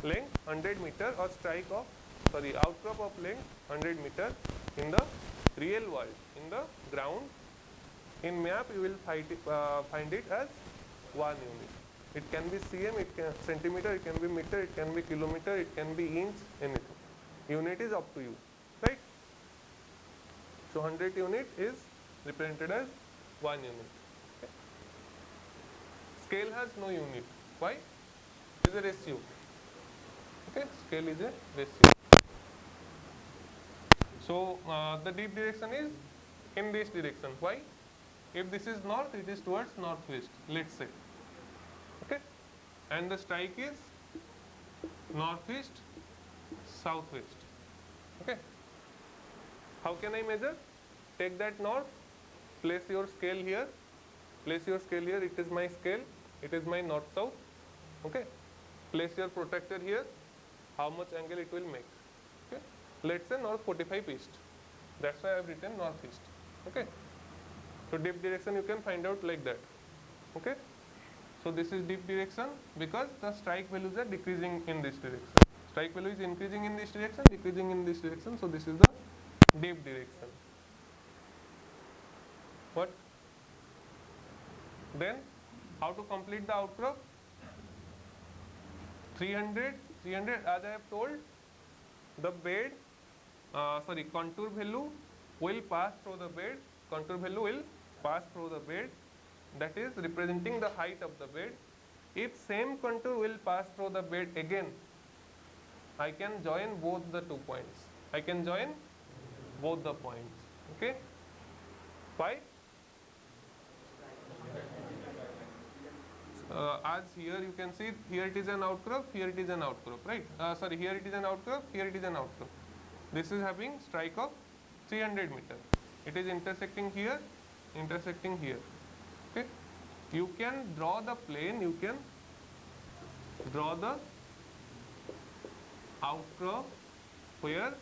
length 100 meter or strike of outcrop of length 100 meter in the real world, in the ground. In map you will find it as 1 unit. It can be cm, it can centimeter, it can be meter, it can be kilometer, it can be inch, anything. Unit is up to you, right? So 100 unit is represented as 1 unit. Okay. Scale has no unit. Why? It is a ratio. Okay, scale is a ratio. So the deep direction is in this direction. Why? If this is north, it is towards northwest, let's say. Okay, and the strike is northeast, southwest. Okay, how can I measure? Take that north, place your scale here, place your scale here, it is my scale, it is my north south. Okay, place your protractor here, how much angle it will make. Okay, let's say north 45 east, that's why I have written northeast. Okay, so deep direction you can find out like that. Okay, so this is deep direction because the strike values are decreasing in this direction. Strike value is increasing in this direction, decreasing in this direction, so this is the deep direction. What? Then how to complete the outcrop? 300 as I have told, the bed contour value will pass through the bed, contour value will pass through the bed, that is representing the height of the bed. If same contour will pass through the bed again, I can join both the 2 points. I can join both the points. Okay, why? As here you can see, here it is an outcrop, here it is an outcrop, right? Here it is an outcrop, here it is an outcrop. This is having strike of 300 meter. It is intersecting here, intersecting here. Okay, you can draw the plane, you can draw the outcrop where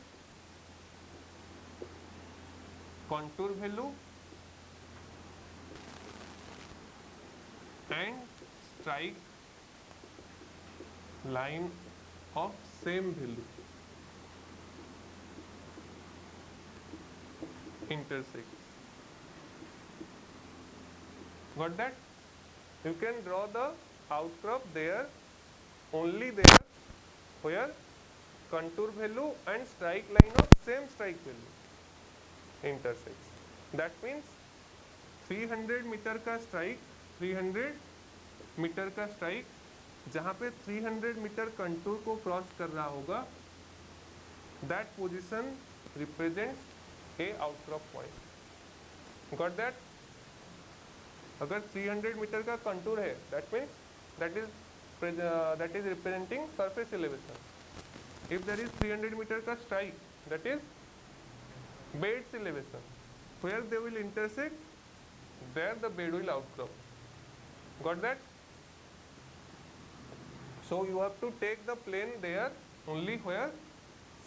contour value and strike line of same value intersects. Got that? You can draw the outcrop there, only there, where contour value and strike line of same strike value intersects. That means 300 metre का strike, 300 metre का strike जहां पे 300 metre contour को cross कर रहा होगा, that position represents a outcrop point. Got that? अगर 300 metre का कंटूर है, that means that is representing surface elevation. If there is 300 metre का strike, that is beds elevation. Where they will intersect, there the bed will outcrop. Got that? So you have to take the plane there only where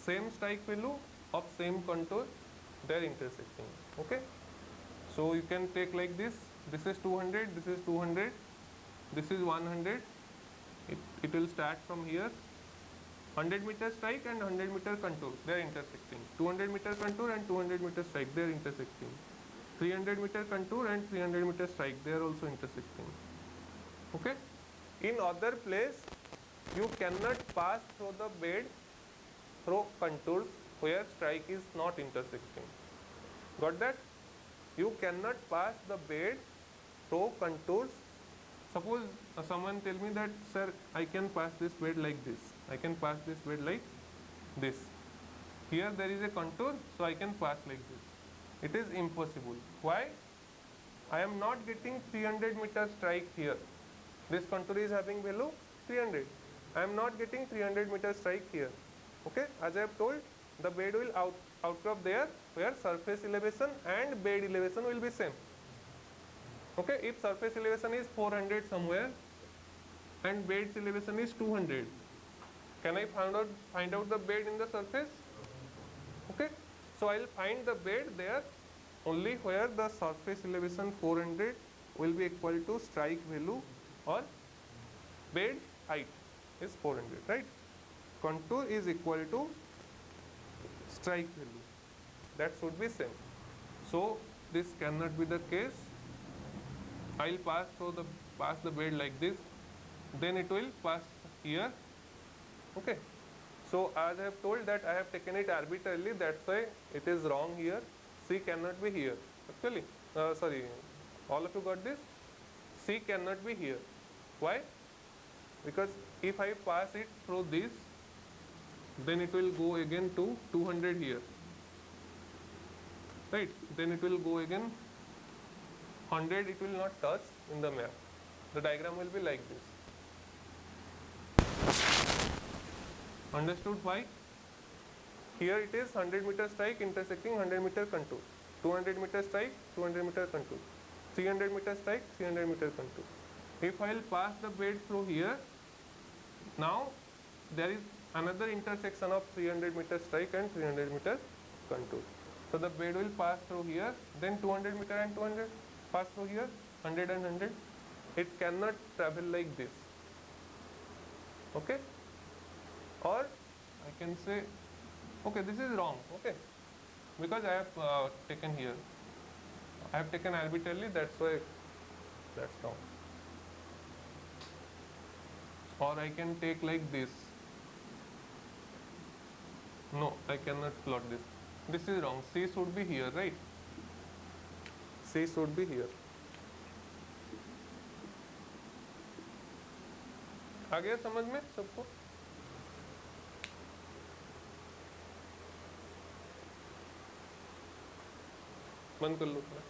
same strike value of same contour they are intersecting. Okay, so you can take like this. This is 200, this is 200, this is 100. It will start from here. 100 meter strike and 100 meter contour, they are intersecting. 200 meter contour and 200 meter strike, they are intersecting. 300 meter contour and 300 meter strike, they are also intersecting. Okay, in other place you cannot pass through the bed through contours where strike is not intersecting. Got that? You cannot pass the bed through contours. Suppose someone tell me that, sir, I can pass this bed like this, I can pass this bed like this. Here there is a contour, so I can pass like this. It is impossible. Why? I am not getting 300 meter strike here. This contour is having value 300. I am not getting 300 meter strike here. Okay, as I have told, the bed will outcrop there where surface elevation and bed elevation will be same. Okay, if surface elevation is 400 somewhere and bed's elevation is 200, can I find out the bed in the surface? Okay, so I will find the bed there only where the surface elevation 400 will be equal to strike value or bed height is 400, right? contour is equal to strike value. That should be same. So this cannot be the case. I'll pass the bed like this, then it will pass here. Okay. So as I have told that I have taken it arbitrarily, that's why it is wrong here. C cannot be here. Actually, sorry, all of you got this? C cannot be here. Why? Because if I pass it through this, then it will go again to 200 here. Right? Then it will go again 100, it will not touch in the map. The diagram will be like this. Understood why? Here it is 100 meter strike intersecting 100 meter contour. 200 meter strike, 200 meter contour. 300 meter strike, 300 meter contour. If I will pass the bed through here, now there is another intersection of 300 meter strike and 300 meter contour. So the bed will pass through here, then 200 meter and 200 pass through here, 100 and 100. It cannot travel like this. Okay? Or I can say, okay, this is wrong. Okay, because I have taken here. I have taken arbitrarily, that's why that's wrong. Or I can take like this. No, I cannot plot this. This is wrong. C should be here, right? C should be here. आ गया समझ में सबको? बंद कर लो थोड़ा.